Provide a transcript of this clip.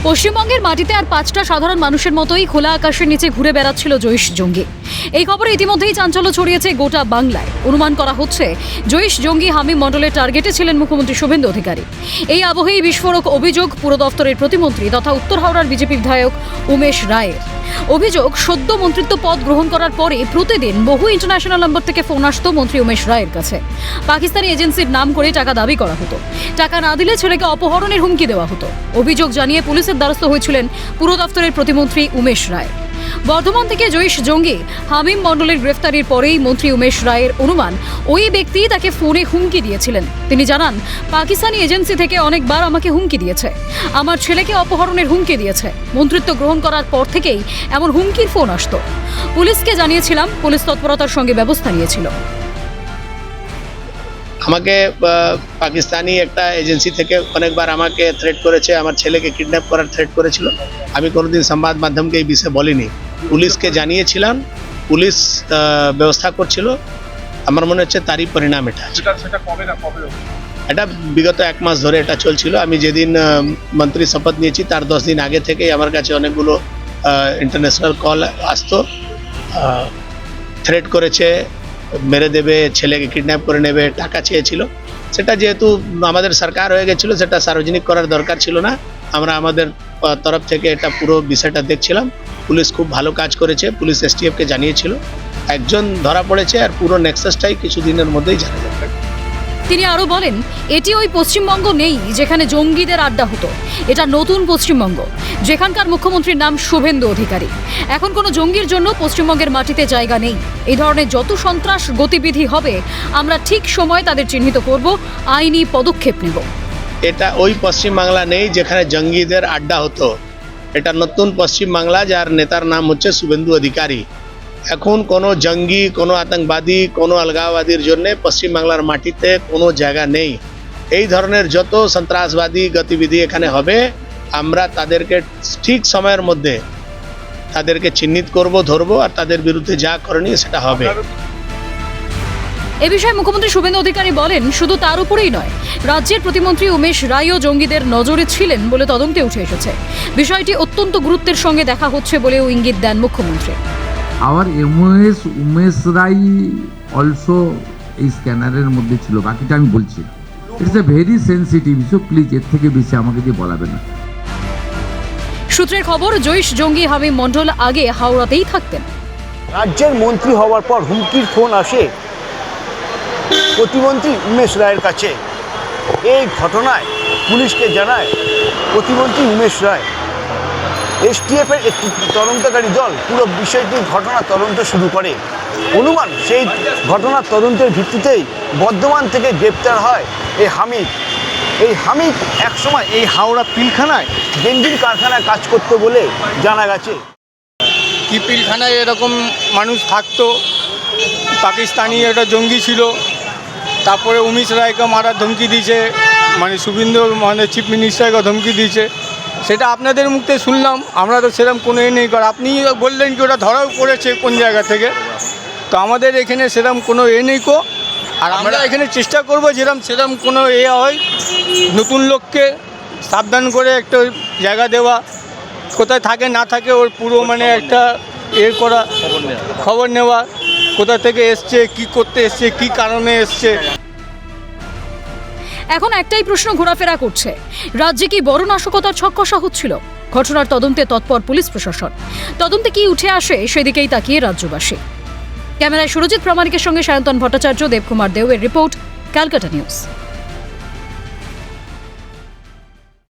পশ্চিমবঙ্গের মাটিতে আর 5টা সাধারণ মানুষের মতোই খোলা আকাশের নিচে ঘুরে বেড়াচ্ছিল জৈশ জঙ্গি। এই খবরে ইতিমধ্যেই চাঞ্চল্য ছড়িয়েছে গোটা বাংলায়। অনুমান করা হচ্ছে জৈশ জঙ্গি হামিম মণ্ডলের টার্গেটে ছিলেন মুখ্যমন্ত্রী শুভেন্দু অধিকারী। এই আবহেই বিস্ফোরক অভিযোগ পুর দফতরের প্রতিমন্ত্রী তথা উত্তর হাওড়ার বিজেপি বিধায়ক উমেশ রায়ের। অভিযোগ, সদ্য মন্ত্রিত্ব পদ গ্রহণ করার পরে প্রতিদিন বহু ইন্টারন্যাশনাল নম্বর থেকে ফোন আসতো মন্ত্রী উমেশ রায়ের কাছে। পাকিস্তানি এজেন্সির নাম করে টাকা দাবি করা হতো। টাকা না দিলে ছেলেকে অপহরণের হুমকি দেওয়া হতো। অভিযোগ জানিয়ে পুলিশের দ্বারস্থ হয়েছিলেন পুর দফতরের প্রতিমন্ত্রী উমেশ রায়। বর্ধমান থেকে জৈশ জঙ্গি হামিম মণ্ডলের গ্রেফতারির পরেই মন্ত্রী উমেশ রায়ের অনুমান ওই ব্যক্তি তাকে ফোনে হুমকি দিয়েছিলেন। তিনি জানান, পাকিস্তানি এজেন্সি থেকে অনেকবার আমাকে হুমকি দিয়েছে, আমার ছেলেকে অপহরণের হুমকি দিয়েছে। মন্ত্রিত্ব গ্রহণ করার পর থেকেই এমন হুমকির ফোন আসতো। পুলিশকে জানিয়েছিলাম, পুলিশ তৎপরতার সঙ্গে ব্যবস্থা নিয়েছিল। আমাকে পাকিস্তানি একটা এজেন্সি থেকে অনেকবার আমাকে থ্রেট করেছে, আমার ছেলেকে কিডন্যাপ করার থ্রেট করেছিল। আমি কোনোদিন সংবাদ মাধ্যমকে এই বিষয়ে বলিনি, পুলিশকে জানিয়েছিলাম, পুলিশ ব্যবস্থা করছিল। আমার মনে হচ্ছে তারই পরিণাম এটা। এটা বিগত 1 মাস ধরে এটা চলছিল। আমি যেদিন মন্ত্রী শপথ নিয়েছি তার 10 দিন আগে থেকেই আমার কাছে অনেকগুলো ইন্টারন্যাশনাল কল আসতো, থ্রেট করেছে, মেরে দেবে, ছেলেকে কিডন্যাপ করে নেবে, টাকা চেয়েছিল। সেটা যেহেতু আমাদের সরকার হয়ে গেছিলো, সেটা সার্বজনিক করার দরকার ছিল না। আমরা আমাদের তরফ থেকে এটা পুরো বিষয়টা দেখছিলাম। পুলিশ খুব ভালো কাজ করেছে, পুলিশ এসটিএফকে জানিয়েছিল, একজন ধরা পড়েছে, আর পুরো নেক্সাসটাই কিছুদিনের মধ্যেই জানা যাবে। তিনি আরও বলেন, এটি ওই পশ্চিমবঙ্গ নেই যেখানে জঙ্গিদের আড্ডা হতো। এটা নতুন পশ্চিমবঙ্গ, যেখানকার মুখ্যমন্ত্রীর নাম শুভেন্দু অধিকারী। এখন কোনো জঙ্গির জন্য পশ্চিমবঙ্গের মাটিতে জায়গা নেই। এই ধরনের যত সন্ত্রাস গতিবিধি হবে, আমরা ঠিক সময় তাদের চিহ্নিত করব, আইনি পদক্ষেপ নেব। এটা ওই পশ্চিমবাংলা নেই যেখানে জঙ্গিদের আড্ডা হতো। এটা নতুন পশ্চিমবাংলা, যার নেতার নাম হচ্ছে শুভেন্দু অধিকারী। এখন কোনো জঙ্গি, কোনো আতঙ্কবাদী, কোনো আলগাওবাদীর জন্য পশ্চিমবাংলার মাটিতে কোনো জায়গা নেই। এই ধরনের যত সন্ত্রাসবাদী গতিবিধি এখানে হবে, আমরা তাদেরকে ঠিক সময়ের মধ্যে তাদেরকে চিহ্নিত করব, ধরবো, আর তাদের বিরুদ্ধে যা করণীয় সেটা হবে। এ বিষয়ে মুখ্যমন্ত্রী শুভেন্দু অধিকারী বলেন, শুধু তার উপরেই নয়, রাজ্যের প্রতিমন্ত্রী উমেশ রায়ও জঙ্গিদের নজরে ছিলেন বলে তদন্তে উঠে এসেছে। বিষয়টি অত্যন্ত গুরুত্বের সঙ্গে দেখা হচ্ছে বলেও ইঙ্গিত দেন মুখ্যমন্ত্রী। আওয়ার এমওএস উমেশ রায় অলসো এই স্ক্যানারের মধ্যে ছিল, বাকিটা আমি বলছি। It's a very sensitive issue, please এর থেকে বেশি আমাকে দিয়ে বলাবেন না। সূত্রের খবর, জৈশ জঙ্গি হামিম মণ্ডল আগে হাওড়াতেই থাকতেন। রাজ্যের মন্ত্রী হওয়ার পর হুমকির ফোন আসে প্রতিমন্ত্রী উমেশ রায়ের কাছে। এই ঘটনায় পুলিশকে জানায় প্রতিমন্ত্রী উমেশ রায়। এসটিএফের একটি তদন্তকারী দল পুরো বিষয়টির ঘটনা তদন্ত শুরু করে। অনুমান, সেই ঘটনার তদন্তের ভিত্তিতেই বর্ধমান থেকে গ্রেপ্তার হয় এই হামিদ। এই হামিদ একসময় এই হাওড়া পিলখানায় গেঞ্জির কারখানায় কাজ করতো বলে জানা গেছে। কি পিলখানায় এরকম মানুষ থাকতো, পাকিস্তানি একটা জঙ্গি ছিল, তারপরে উমেশ রায়কে মারার ধমকি দিয়েছে, মানে শুভেন্দু চিফ মিনিস্টারকে ধমকি দিয়েছে। সেটা আপনাদের মুখে শুনলাম, আমরা তো সেরকম কোনো নেই। আপনি বললেন কি ওটা ধরাও পড়েছে কোন জায়গা থেকে, তো আমাদের এখানে সেরকম কোনো নেই কো। আর আমরা এখানে চেষ্টা করবো সেরকম কোনো হয়, নতুন লোককে সাবধান করে একটা জায়গা দেওয়া, কোথায় থাকে না থাকে ওর পুরো মানে একটা করা, খবর নেওয়া, কোথা থেকে এসছে, কি করতে এসছে, কি কারণে এসছে। এখন একটাই প্রশ্ন ঘোরাফেরা করছে, রাজ্যে কি বড় নাশকতার ছক কষা হচ্ছিল? ঘটনার তদন্তে তৎপর পুলিশ প্রশাসন। তদন্তে কি উঠে আসে সেদিকেই তাকিয়ে রাজ্যবাসী। ক্যামেরায় সুরজিৎ প্রামাণিকের সঙ্গে সায়ন্তন ভট্টাচার্য, দেবকুমার দেওয়ের রিপোর্ট, ক্যালকাটা নিউজ।